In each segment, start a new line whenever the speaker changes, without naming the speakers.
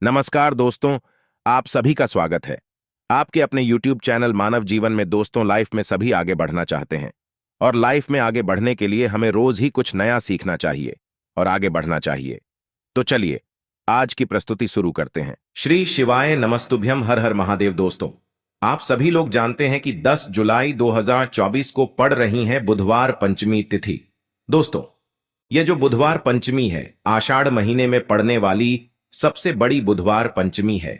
नमस्कार दोस्तों, आप सभी का स्वागत है। आपके अपने YouTube चैनल मानव जीवन में दोस्तों लाइफ में सभी आगे बढ़ना चाहते हैं और लाइफ में आगे बढ़ने के लिए हमें रोज ही कुछ नया सीखना चाहिए और आगे बढ़ना चाहिए। तो चलिए आज की प्रस्तुति शुरू करते हैं। श्री शिवाय नमस्तुभ्यम, हर हर महादेव। दोस्तों, आप सभी लोग जानते हैं कि 10 जुलाई 2024 को पड़ रही है बुधवार पंचमी तिथि। दोस्तों, यह जो बुधवार पंचमी है आषाढ़ महीने में पड़ने वाली सबसे बड़ी बुधवार पंचमी है,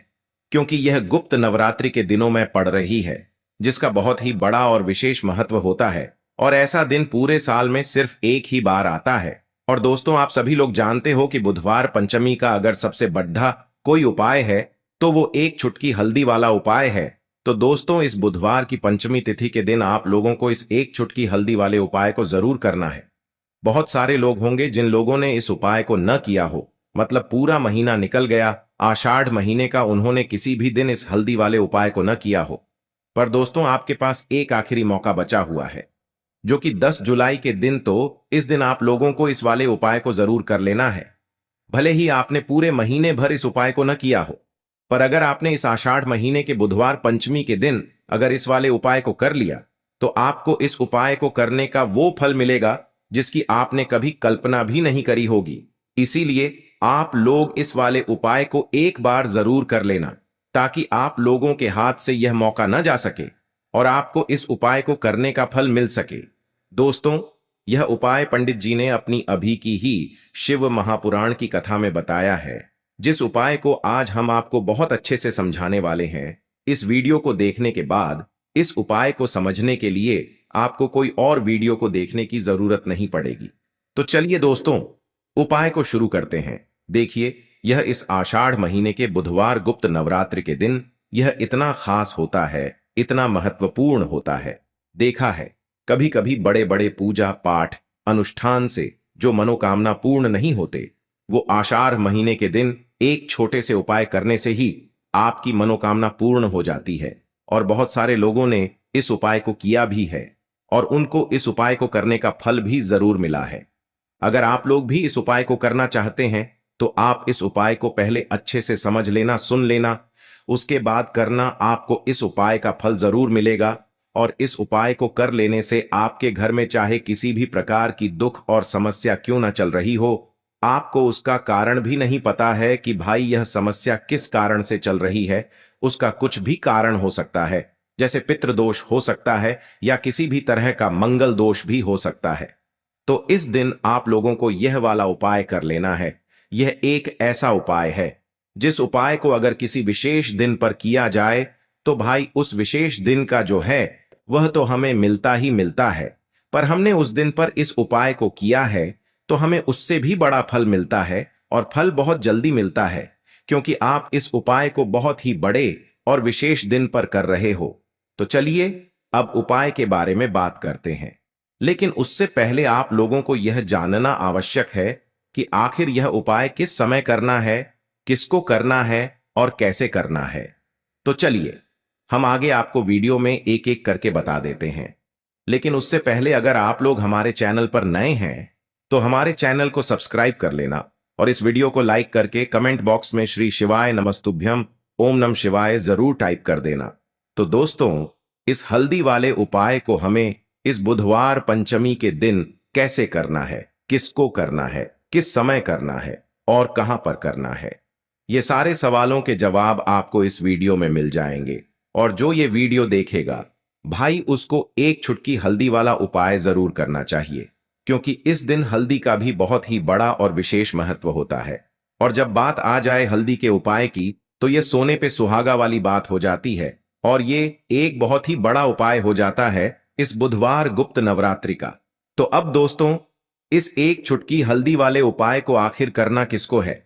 क्योंकि यह गुप्त नवरात्रि के दिनों में पड़ रही है, जिसका बहुत ही बड़ा और विशेष महत्व होता है। और ऐसा दिन पूरे साल में सिर्फ एक ही बार आता है। और दोस्तों, आप सभी लोग जानते हो कि बुधवार पंचमी का अगर सबसे बड़ा कोई उपाय है तो वो एक चुटकी हल्दी वाला उपाय है। तो दोस्तों, इस बुधवार की पंचमी तिथि के दिन आप लोगों को इस एक चुटकी हल्दी वाले उपाय को जरूर करना है। बहुत सारे लोग होंगे जिन लोगों ने इस उपाय को न किया हो, मतलब पूरा महीना निकल गया आषाढ़ महीने का, उन्होंने किसी भी दिन इस हल्दी वाले उपाय को न किया हो। पर दोस्तों, आपके पास एक आखिरी मौका बचा हुआ है, जो कि 10 जुलाई के दिन। तो इस दिन आप लोगों को इस वाले उपाय को जरूर कर लेना है। भले ही आपने पूरे महीने भर इस उपाय को न किया हो, पर अगर आपने इस आषाढ़ महीने के बुधवार पंचमी के दिन अगर इस वाले उपाय को कर लिया तो आपको इस उपाय को करने का वो फल मिलेगा जिसकी आपने कभी कल्पना भी नहीं करी होगी। इसीलिए आप लोग इस वाले उपाय को एक बार जरूर कर लेना, ताकि आप लोगों के हाथ से यह मौका न जा सके और आपको इस उपाय को करने का फल मिल सके। दोस्तों, यह उपाय पंडित जी ने अपनी अभी की ही शिव महापुराण की कथा में बताया है, जिस उपाय को आज हम आपको बहुत अच्छे से समझाने वाले हैं। इस वीडियो को देखने के बाद इस उपाय को समझने के लिए आपको कोई और वीडियो को देखने की जरूरत नहीं पड़ेगी। तो चलिए दोस्तों, उपाय को शुरू करते हैं। देखिए, यह इस आषाढ़ महीने के बुधवार गुप्त नवरात्रि के दिन यह इतना खास होता है, इतना महत्वपूर्ण होता है। देखा है, कभी कभी बड़े बड़े पूजा पाठ अनुष्ठान से जो मनोकामना पूर्ण नहीं होते, वो आषाढ़ महीने के दिन एक छोटे से उपाय करने से ही आपकी मनोकामना पूर्ण हो जाती है। और बहुत सारे लोगों ने इस उपाय को किया भी है और उनको इस उपाय को करने का फल भी जरूर मिला है। अगर आप लोग भी इस उपाय को करना चाहते हैं तो आप इस उपाय को पहले अच्छे से समझ लेना, सुन लेना, उसके बाद करना। आपको इस उपाय का फल जरूर मिलेगा। और इस उपाय को कर लेने से आपके घर में चाहे किसी भी प्रकार की दुख और समस्या क्यों ना चल रही हो, आपको उसका कारण भी नहीं पता है कि भाई यह समस्या किस कारण से चल रही है। उसका कुछ भी कारण हो सकता है, जैसे पितृदोष हो सकता है या किसी भी तरह का मंगल दोष भी हो सकता है। तो इस दिन आप लोगों को यह वाला उपाय कर लेना है। यह एक ऐसा उपाय है जिस उपाय को अगर किसी विशेष दिन पर किया जाए तो भाई उस विशेष दिन का जो है वह तो हमें मिलता ही मिलता है, पर हमने उस दिन पर इस उपाय को किया है तो हमें उससे भी बड़ा फल मिलता है। और फल बहुत जल्दी मिलता है, क्योंकि आप इस उपाय को बहुत ही बड़े और विशेष दिन पर कर रहे हो। तो चलिए अब उपाय के बारे में बात करते हैं, लेकिन उससे पहले आप लोगों को यह जानना आवश्यक है कि आखिर यह उपाय किस समय करना है, किसको करना है और कैसे करना है। तो चलिए हम आगे आपको वीडियो में एक एक करके बता देते हैं। लेकिन उससे पहले अगर आप लोग हमारे चैनल पर नए हैं तो हमारे चैनल को सब्सक्राइब कर लेना और इस वीडियो को लाइक करके कमेंट बॉक्स में श्री शिवाय नमस्तुभ्यम ओम नमः शिवाय जरूर टाइप कर देना। तो दोस्तों, इस हल्दी वाले उपाय को हमें इस बुधवार पंचमी के दिन कैसे करना है, किसको करना है, किस समय करना है और कहां पर करना है, ये सारे सवालों के जवाब आपको इस वीडियो में मिल जाएंगे। और जो ये वीडियो देखेगा भाई, उसको एक चुटकी हल्दी वाला उपाय जरूर करना चाहिए, क्योंकि इस दिन हल्दी का भी बहुत ही बड़ा और विशेष महत्व होता है। और जब बात आ जाए हल्दी के उपाय की तो यह सोने पे सुहागा वाली बात हो जाती है और ये एक बहुत ही बड़ा उपाय हो जाता है इस बुधवार गुप्त नवरात्रि का। तो अब दोस्तों, इस एक चुटकी हल्दी वाले उपाय को आखिर करना किसको है,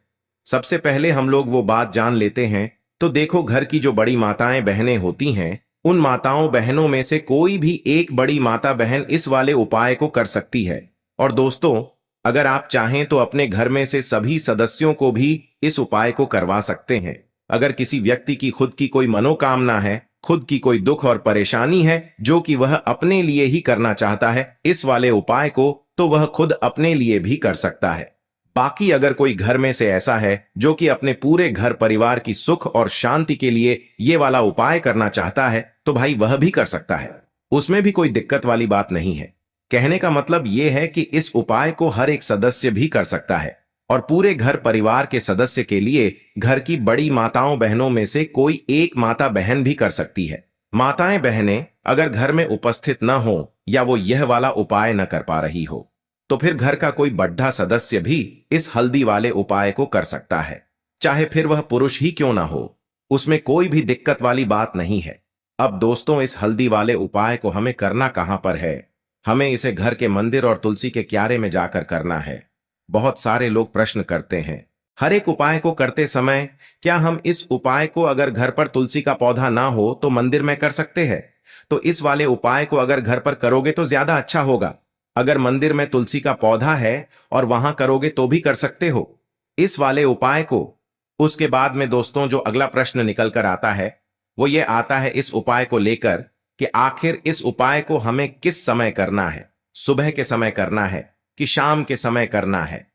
सबसे पहले हम लोग वो बात जान लेते हैं। तो देखो, घर की जो बड़ी माताएं बहनें होती हैं, उन माताओं बहनों में से कोई भी एक बड़ी माता बहन इस वाले उपाय को कर सकती है। और दोस्तों, अगर आप चाहें तो अपने घर में से सभी सदस्यों को भी इस उपाय को करवा सकते हैं। अगर किसी व्यक्ति की खुद की कोई मनोकामना है, खुद की कोई दुख और परेशानी है जो कि वह अपने लिए ही करना चाहता है इस वाले उपाय को, तो वह खुद अपने लिए भी कर सकता है। बाकी अगर कोई घर में से ऐसा है जो कि अपने पूरे घर परिवार की सुख और शांति के लिए ये वाला उपाय करना चाहता है तो भाई वह भी कर सकता है, उसमें भी कोई दिक्कत वाली बात नहीं है। कहने का मतलब ये है कि इस उपाय को हर एक सदस्य भी कर सकता है और पूरे घर परिवार के सदस्य के लिए घर की बड़ी माताओं बहनों में से कोई एक माता बहन भी कर सकती है। माताएं बहनें अगर घर में उपस्थित न हो या वो यह वाला उपाय न कर पा रही हो तो फिर घर का कोई बड़ा सदस्य भी इस हल्दी वाले उपाय को कर सकता है, चाहे फिर वह पुरुष ही क्यों ना हो, उसमें कोई भी दिक्कत वाली बात नहीं है। अब दोस्तों, इस हल्दी वाले उपाय को हमें करना कहां पर है? हमें इसे घर के मंदिर और तुलसी के क्यारे में जाकर करना है। बहुत सारे लोग प्रश्न करते हैं हर एक उपाय को करते समय क्या हम इस उपाय को अगर घर पर तुलसी का पौधा ना हो तो मंदिर में कर सकते हैं? तो इस वाले उपाय को अगर घर पर करोगे तो ज्यादा अच्छा होगा। अगर मंदिर में तुलसी का पौधा है और वहां करोगे तो भी कर सकते हो इस वाले उपाय को। उसके बाद में दोस्तों जो अगला प्रश्न निकल कर आता है वो ये आता है इस उपाय को लेकर कि आखिर इस उपाय को हमें किस समय करना है, सुबह के समय करना है कि शाम के समय करना है?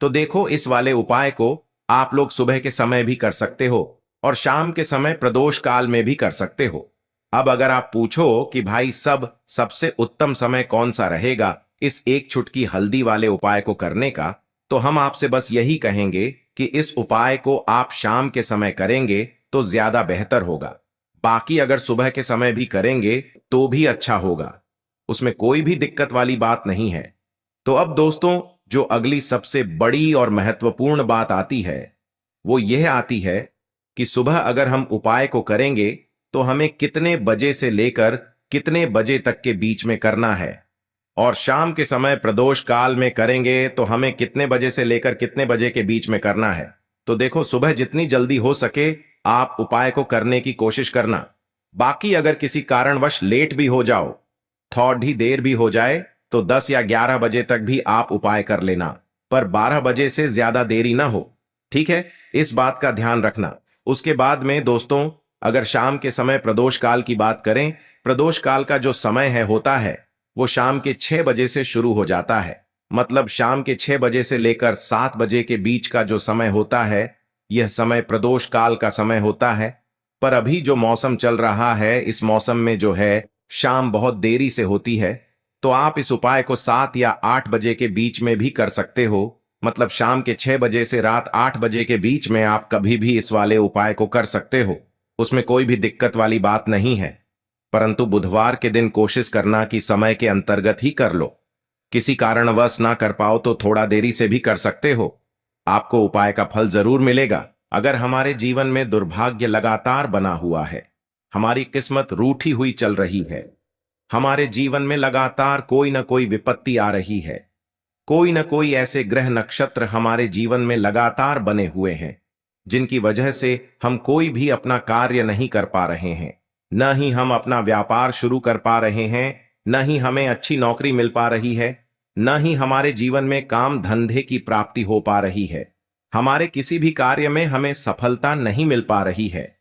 तो देखो, इस वाले उपाय को आप लोग सुबह के समय भी कर सकते हो और शाम के समय प्रदोष काल में भी कर सकते हो। अब अगर आप पूछो कि भाई सबसे उत्तम समय कौन सा रहेगा इस एक चुटकी हल्दी वाले उपाय को करने का, तो हम आपसे बस यही कहेंगे कि इस उपाय को आप शाम के समय करेंगे तो ज्यादा बेहतर होगा। बाकी अगर सुबह के समय भी करेंगे तो भी अच्छा होगा, उसमें कोई भी दिक्कत वाली बात नहीं है। तो अब दोस्तों जो अगली सबसे बड़ी और महत्वपूर्ण बात आती है वो यह आती है कि सुबह अगर हम उपाय को करेंगे तो हमें कितने बजे से लेकर कितने बजे तक के बीच में करना है, और शाम के समय प्रदोष काल में करेंगे तो हमें कितने बजे से लेकर कितने बजे के बीच में करना है। तो देखो, सुबह जितनी जल्दी हो सके आप उपाय को करने की कोशिश करना। बाकी अगर किसी कारणवश लेट भी हो जाओ, थोड़ी देर भी हो जाए तो 10 या 11 बजे तक भी आप उपाय कर लेना, पर 12 बजे से ज्यादा देरी ना हो, ठीक है? इस बात का ध्यान रखना। उसके बाद में दोस्तों अगर शाम के समय प्रदोष काल की बात करें, प्रदोष काल का जो समय होता है वो शाम के 6 बजे से शुरू हो जाता है। मतलब शाम के 6 बजे से लेकर 7 बजे के बीच का जो समय होता है यह समय प्रदोष काल का समय होता है। पर अभी जो मौसम चल रहा है इस मौसम में जो है शाम बहुत देरी से होती है, तो आप इस उपाय को 7 या 8 बजे के बीच में भी कर सकते हो। मतलब शाम के 6 बजे से रात 8 बजे के बीच में आप कभी भी इस वाले उपाय को कर सकते हो, उसमें कोई भी दिक्कत वाली बात नहीं है। परंतु बुधवार के दिन कोशिश करना कि समय के अंतर्गत ही कर लो। किसी कारणवश ना कर पाओ तो थोड़ा देरी से भी कर सकते हो, आपको उपाय का फल जरूर मिलेगा। अगर हमारे जीवन में दुर्भाग्य लगातार बना हुआ है, हमारी किस्मत रूठी हुई चल रही है, हमारे जीवन में लगातार कोई ना कोई विपत्ति आ रही है, कोई ना कोई ऐसे ग्रह नक्षत्र हमारे जीवन में लगातार बने हुए हैं जिनकी वजह से हम कोई भी अपना कार्य नहीं कर पा रहे हैं, न ही हम अपना व्यापार शुरू कर पा रहे हैं, न ही हमें अच्छी नौकरी मिल पा रही है, न ही हमारे जीवन में काम धंधे की प्राप्ति हो पा रही है, हमारे किसी भी कार्य में हमें सफलता नहीं मिल पा रही है।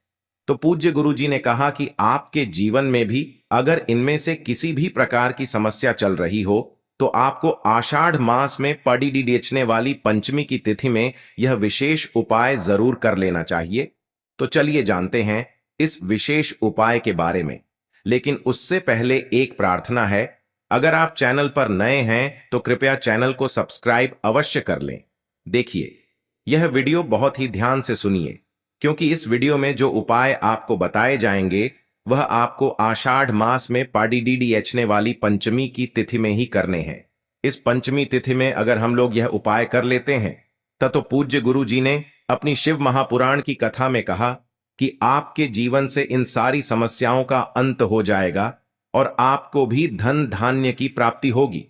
तो पूज्य गुरु जी ने कहा कि आपके जीवन में भी अगर इनमें से किसी भी प्रकार की समस्या चल रही हो तो आपको आषाढ़ मास में पड़ी बेचने वाली पंचमी की तिथि में यह विशेष उपाय जरूर कर लेना चाहिए। तो चलिए जानते हैं इस विशेष उपाय के बारे में, लेकिन उससे पहले एक प्रार्थना है। अगर आप चैनल पर नए हैं तो कृपया चैनल को सब्सक्राइब अवश्य कर लें। देखिए, यह वीडियो बहुत ही ध्यान से सुनिए, क्योंकि इस वीडियो में जो उपाय आपको बताए जाएंगे वह आपको आषाढ़ मास में पाडी बेचने वाली पंचमी की तिथि में ही करने हैं। इस पंचमी तिथि में अगर हम लोग यह उपाय कर लेते हैं तो पूज्य गुरु जी ने अपनी शिव महापुराण की कथा में कहा कि आपके जीवन से इन सारी समस्याओं का अंत हो जाएगा और आपको भी धन धान्य की प्राप्ति होगी।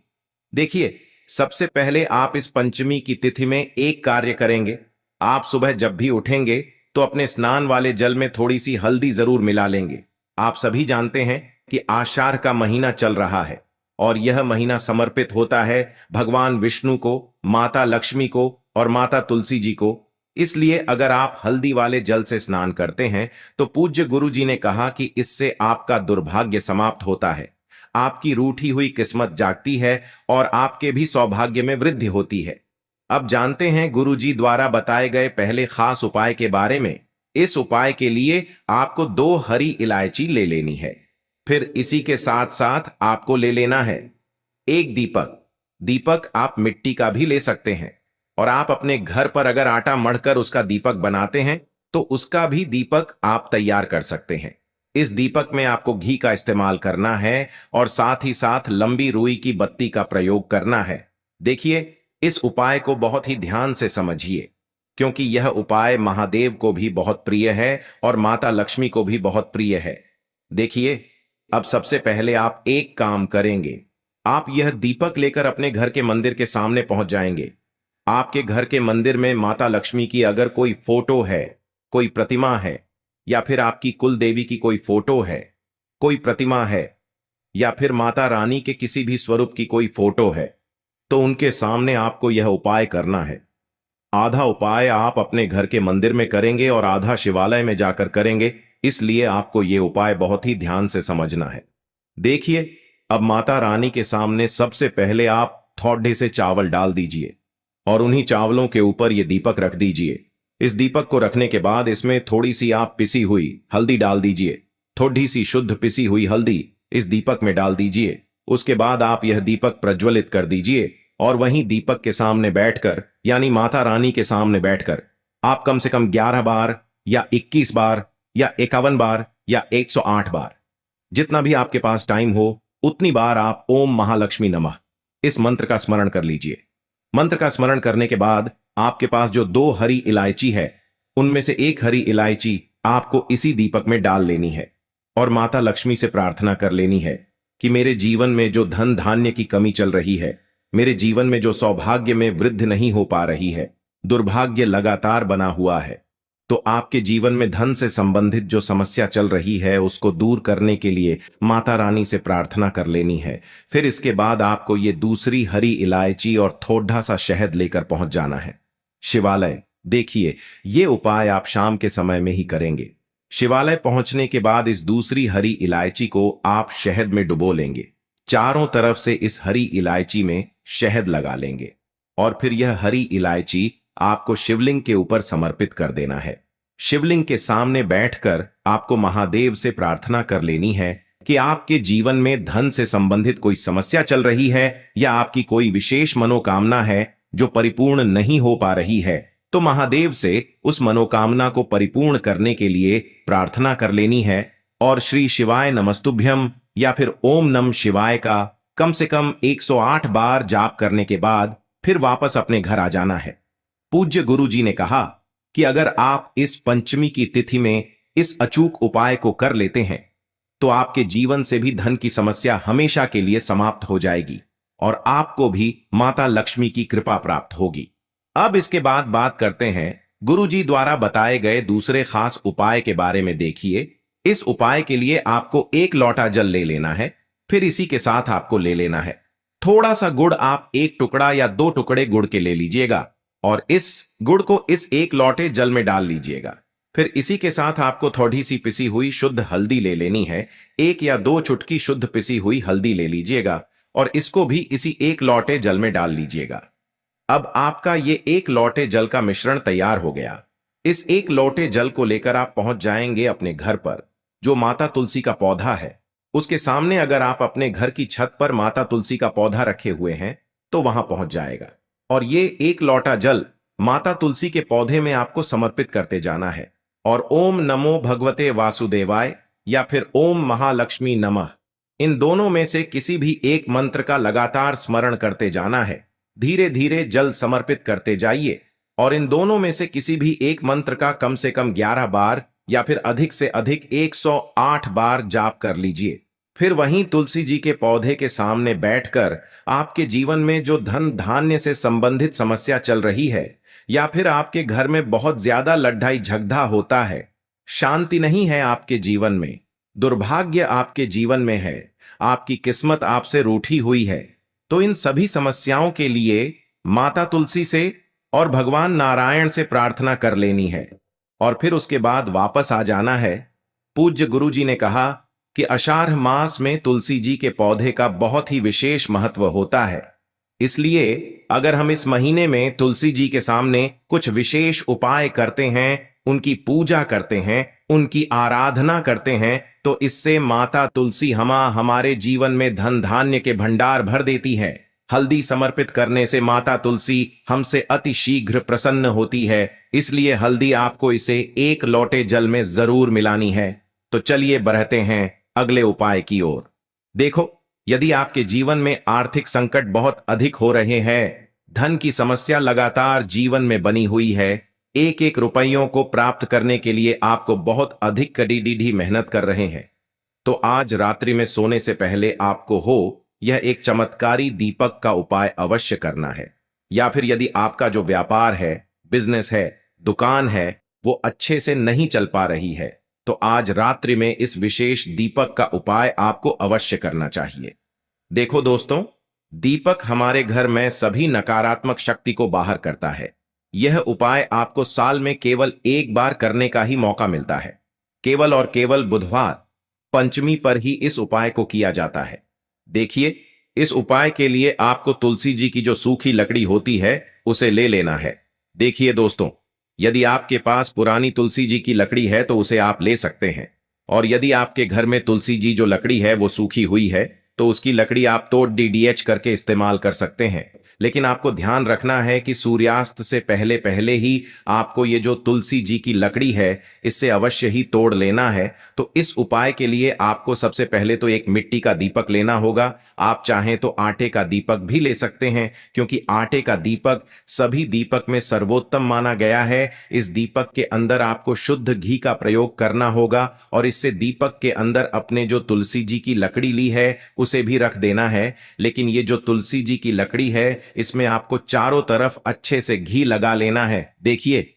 देखिए, सबसे पहले आप इस पंचमी की तिथि में एक कार्य करेंगे। आप सुबह जब भी उठेंगे तो अपने स्नान वाले जल में थोड़ी सी हल्दी जरूर मिला लेंगे। आप सभी जानते हैं कि आषाढ़ का महीना चल रहा है और यह महीना समर्पित होता है भगवान विष्णु को, माता लक्ष्मी को और माता तुलसी जी को। इसलिए अगर आप हल्दी वाले जल से स्नान करते हैं तो पूज्य गुरु जी ने कहा कि इससे आपका दुर्भाग्य समाप्त होता है, आपकी रूठी हुई किस्मत जागती है और आपके भी सौभाग्य में वृद्धि होती है। अब जानते हैं गुरुजी द्वारा बताए गए पहले खास उपाय के बारे में। इस उपाय के लिए आपको 2 हरी इलायची ले लेनी है। फिर इसी के साथ साथ आपको ले लेना है एक दीपक। दीपक आप मिट्टी का भी ले सकते हैं, और आप अपने घर पर अगर आटा मढ़कर उसका दीपक बनाते हैं तो उसका भी दीपक आप तैयार कर सकते हैं। इस दीपक में आपको घी का इस्तेमाल करना है और साथ ही साथ लंबी रुई की बत्ती का प्रयोग करना है। देखिए, इस उपाय को बहुत ही ध्यान से समझिए, क्योंकि यह उपाय महादेव को भी बहुत प्रिय है और माता लक्ष्मी को भी बहुत प्रिय है। देखिए, अब सबसे पहले आप एक काम करेंगे। आप यह दीपक लेकर अपने घर के मंदिर के सामने पहुंच जाएंगे। आपके घर के मंदिर में माता लक्ष्मी की अगर कोई फोटो है, कोई प्रतिमा है, या फिर आपकी कुल देवी की कोई फोटो है, कोई प्रतिमा है, या फिर माता रानी के किसी भी स्वरूप की कोई फोटो है, तो उनके सामने आपको यह उपाय करना है। आधा उपाय आप अपने घर के मंदिर में करेंगे और आधा शिवालय में जाकर करेंगे, इसलिए आपको यह उपाय बहुत ही ध्यान से समझना है। देखिए, अब माता रानी के सामने सबसे पहले आप थोड़े से चावल डाल दीजिए और उन्हीं चावलों के ऊपर यह दीपक रख दीजिए। इस दीपक को रखने के बाद इसमें थोड़ी सी आप पिसी हुई हल्दी डाल दीजिए। थोड़ी सी शुद्ध पिसी हुई हल्दी इस दीपक में डाल दीजिए। उसके बाद आप यह दीपक प्रज्वलित कर दीजिए और वहीं दीपक के सामने बैठकर, यानी माता रानी के सामने बैठकर, आप कम से कम 11 बार या 21 बार या 51 बार या 108 बार, जितना भी आपके पास टाइम हो उतनी बार आप ओम महालक्ष्मी नमः इस मंत्र का स्मरण कर लीजिए। मंत्र का स्मरण करने के बाद आपके पास जो 2 हरी इलायची है, उनमें से एक हरी इलायची आपको इसी दीपक में डाल लेनी है और माता लक्ष्मी से प्रार्थना कर लेनी है कि मेरे जीवन में जो धन धान्य की कमी चल रही है, मेरे जीवन में जो सौभाग्य में वृद्धि नहीं हो पा रही है, दुर्भाग्य लगातार बना हुआ है, तो आपके जीवन में धन से संबंधित जो समस्या चल रही है उसको दूर करने के लिए माता रानी से प्रार्थना कर लेनी है। फिर इसके बाद आपको ये दूसरी हरी इलायची और थोड़ा सा शहद लेकर पहुंच जाना है शिवालय। देखिए, ये उपाय आप शाम के समय में ही करेंगे। शिवालय पहुंचने के बाद इस दूसरी हरी इलायची को आप शहद में डुबो लेंगे। चारों तरफ से इस हरी इलायची में शहद लगा लेंगे और फिर यह हरी इलायची आपको शिवलिंग के ऊपर समर्पित कर देना है। शिवलिंग के सामने बैठकर आपको महादेव से प्रार्थना कर लेनी है कि आपके जीवन में धन से संबंधित कोई समस्या चल रही है या आपकी कोई विशेष मनोकामना है जो परिपूर्ण नहीं हो पा रही है, तो महादेव से उस मनोकामना को परिपूर्ण करने के लिए प्रार्थना कर लेनी है और श्री शिवाय नमस्तुभ्यम या फिर ओम नम शिवाय का कम से कम 108 बार जाप करने के बाद फिर वापस अपने घर आ जाना है। पूज्य गुरु जी ने कहा कि अगर आप इस पंचमी की तिथि में इस अचूक उपाय को कर लेते हैं तो आपके जीवन से भी धन की समस्या हमेशा के लिए समाप्त हो जाएगी और आपको भी माता लक्ष्मी की कृपा प्राप्त होगी। अब इसके बाद बात करते हैं गुरु जी द्वारा बताए गए दूसरे खास उपाय के बारे में। देखिए, इस उपाय के लिए आपको 1 लोटा जल ले लेना है। फिर इसी के साथ आपको ले लेना है थोड़ा सा गुड़। आप 1 टुकड़ा या 2 टुकड़े गुड़ के ले लीजिएगा और इस गुड़ को इस 1 लोटे जल में डाल लीजिएगा। फिर इसी के साथ आपको थोड़ी सी पिसी हुई शुद्ध हल्दी ले लेनी है। 1 या 2 चुटकी शुद्ध पिसी हुई हल्दी ले लीजिएगा और इसको भी इसी 1 लोटे जल में डाल लीजिएगा। अब आपका ये 1 लोटे जल का मिश्रण तैयार हो गया। इस 1 लोटे जल को लेकर आप पहुंच जाएंगे अपने घर पर जो माता तुलसी का पौधा है उसके सामने। अगर आप अपने घर की छत पर माता तुलसी का पौधा रखे हुए हैं तो वहां पहुंच जाएगा और ये 1 लोटा जल माता तुलसी के पौधे में आपको समर्पित करते जाना है और ओम नमो भगवते वासुदेवाय या फिर ओम महालक्ष्मी नमः, इन दोनों में से किसी भी एक मंत्र का लगातार स्मरण करते जाना है। धीरे धीरे जल समर्पित करते जाइए और इन दोनों में से किसी भी एक मंत्र का कम से कम 11 बार या फिर अधिक से अधिक 108 बार जाप कर लीजिए। फिर वहीं तुलसी जी के पौधे के सामने बैठकर आपके जीवन में जो धन धान्य से संबंधित समस्या चल रही है या फिर आपके घर में बहुत ज्यादा लड़ाई झगड़ा होता है, शांति नहीं है आपके जीवन में, दुर्भाग्य आपके जीवन में है, आपकी किस्मत आपसे रूठी हुई है, तो इन सभी समस्याओं के लिए माता तुलसी से और भगवान नारायण से प्रार्थना कर लेनी है और फिर उसके बाद वापस आ जाना है। पूज्य गुरु जी ने कहा कि आषाढ़ मास में तुलसी जी के पौधे का बहुत ही विशेष महत्व होता है, इसलिए अगर हम इस महीने में तुलसी जी के सामने कुछ विशेष उपाय करते हैं, उनकी पूजा करते हैं, उनकी आराधना करते हैं, तो इससे माता तुलसी हमारे जीवन में धन धान्य के भंडार भर देती है। हल्दी समर्पित करने से माता तुलसी हमसे अति शीघ्र प्रसन्न होती है, इसलिए हल्दी आपको इसे एक लोटे जल में जरूर मिलानी है। तो चलिए बढ़ते हैं अगले उपाय की ओर। देखो, यदि आपके जीवन में आर्थिक संकट बहुत अधिक हो रहे हैं, धन की समस्या लगातार जीवन में बनी हुई है, एक एक रुपयों को प्राप्त करने के लिए आपको बहुत अधिक कड़ी मेहनत कर रहे हैं, तो आज रात्रि में सोने से पहले आपको यह एक चमत्कारी दीपक का उपाय अवश्य करना है। या फिर यदि आपका जो व्यापार है, बिजनेस है, दुकान है, वो अच्छे से नहीं चल पा रही है, तो आज रात्रि में इस विशेष दीपक का उपाय आपको अवश्य करना चाहिए। देखो दोस्तों, दीपक हमारे घर में सभी नकारात्मक शक्ति को बाहर करता है। यह उपाय आपको साल में केवल एक बार करने का ही मौका मिलता है। केवल और केवल बुधवार पंचमी पर ही इस उपाय को किया जाता है। देखिए, इस उपाय के लिए आपको तुलसी जी की जो सूखी लकड़ी होती है उसे ले लेना है। देखिए दोस्तों, यदि आपके पास पुरानी तुलसी जी की लकड़ी है तो उसे आप ले सकते हैं, और यदि आपके घर में तुलसी जी जो लकड़ी है वो सूखी हुई है तो उसकी लकड़ी आप तोड़ डीडीएच करके इस्तेमाल कर सकते हैं। लेकिन आपको ध्यान रखना है कि सूर्यास्त से पहले पहले ही आपको ये जो तुलसी जी की लकड़ी है इससे अवश्य ही तोड़ लेना है। तो इस उपाय के लिए आपको सबसे पहले तो एक मिट्टी का दीपक लेना होगा। आप चाहें तो आटे का दीपक भी ले सकते हैं, क्योंकि आटे का दीपक सभी दीपक में सर्वोत्तम माना गया है। इस दीपक के अंदर आपको शुद्ध घी का प्रयोग करना होगा, और इससे दीपक के अंदर अपने जो तुलसी जी की लकड़ी ली है उसे भी रख देना है। लेकिन ये जो तुलसी जी की लकड़ी है इसमें आपको चारों तरफ अच्छे से घी लगा लेना है। देखिए,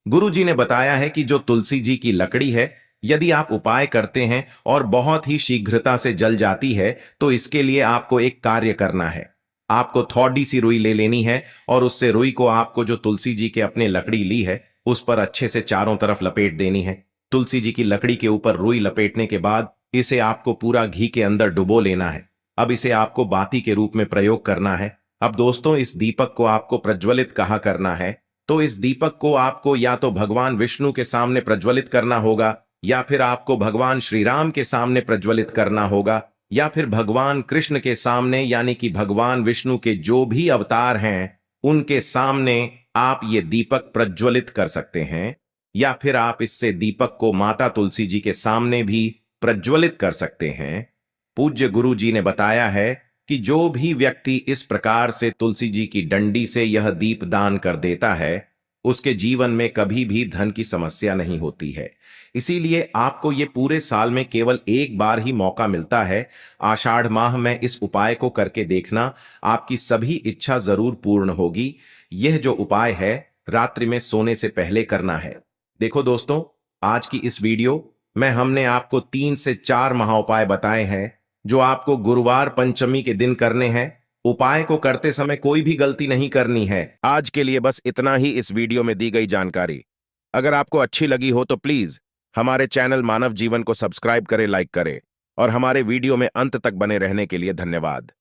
गुरु जी ने बताया है कि जो तुलसी जी की लकड़ी है, यदि आप उपाय करते हैं और बहुत ही शीघ्रता से जल जाती है, तो इसके लिए आपको एक कार्य करना है। आपको थोड़ी सी रुई ले लेनी है, और उससे रुई को आपको जो तुलसी जी के अपने लकड़ी ली है उस पर अच्छे से चारों तरफ लपेट देनी है। तुलसी जी की लकड़ी के ऊपर रुई लपेटने के बाद इसे आपको पूरा घी के अंदर डुबो लेना है। अब इसे आपको बाती के रूप में प्रयोग करना है। अब दोस्तों, इस दीपक को आपको प्रज्वलित कहाँ करना है? तो इस दीपक को आपको या तो भगवान विष्णु के सामने प्रज्वलित करना होगा, या फिर आपको भगवान श्री राम के सामने प्रज्वलित करना होगा, या फिर भगवान कृष्ण के सामने, यानी कि भगवान विष्णु के जो भी अवतार हैं उनके सामने आप ये दीपक प्रज्वलित कर सकते हैं। या फिर आप इससे दीपक को माता तुलसी जी के सामने भी प्रज्वलित कर सकते हैं। पूज्य गुरु जी ने बताया है कि जो भी व्यक्ति इस प्रकार से तुलसी जी की डंडी से यह दीप दान कर देता है, उसके जीवन में कभी भी धन की समस्या नहीं होती है। इसीलिए आपको ये पूरे साल में केवल एक बार ही मौका मिलता है। आषाढ़ माह में इस उपाय को करके देखना, आपकी सभी इच्छा जरूर पूर्ण होगी। यह जो उपाय है रात्रि में सोने से पहले करना है। देखो दोस्तों, आज की इस वीडियो में हमने आपको 3 से 4 महाउपाय बताए हैं जो आपको गुरुवार पंचमी के दिन करने हैं। उपाय को करते समय कोई भी गलती नहीं करनी है। आज के लिए बस इतना ही इस वीडियो में दी गई जानकारी। अगर आपको अच्छी लगी हो तो प्लीज हमारे चैनल मानव जीवन को सब्सक्राइब करें, लाइक करें, और हमारे वीडियो में अंत तक बने रहने के लिए धन्यवाद।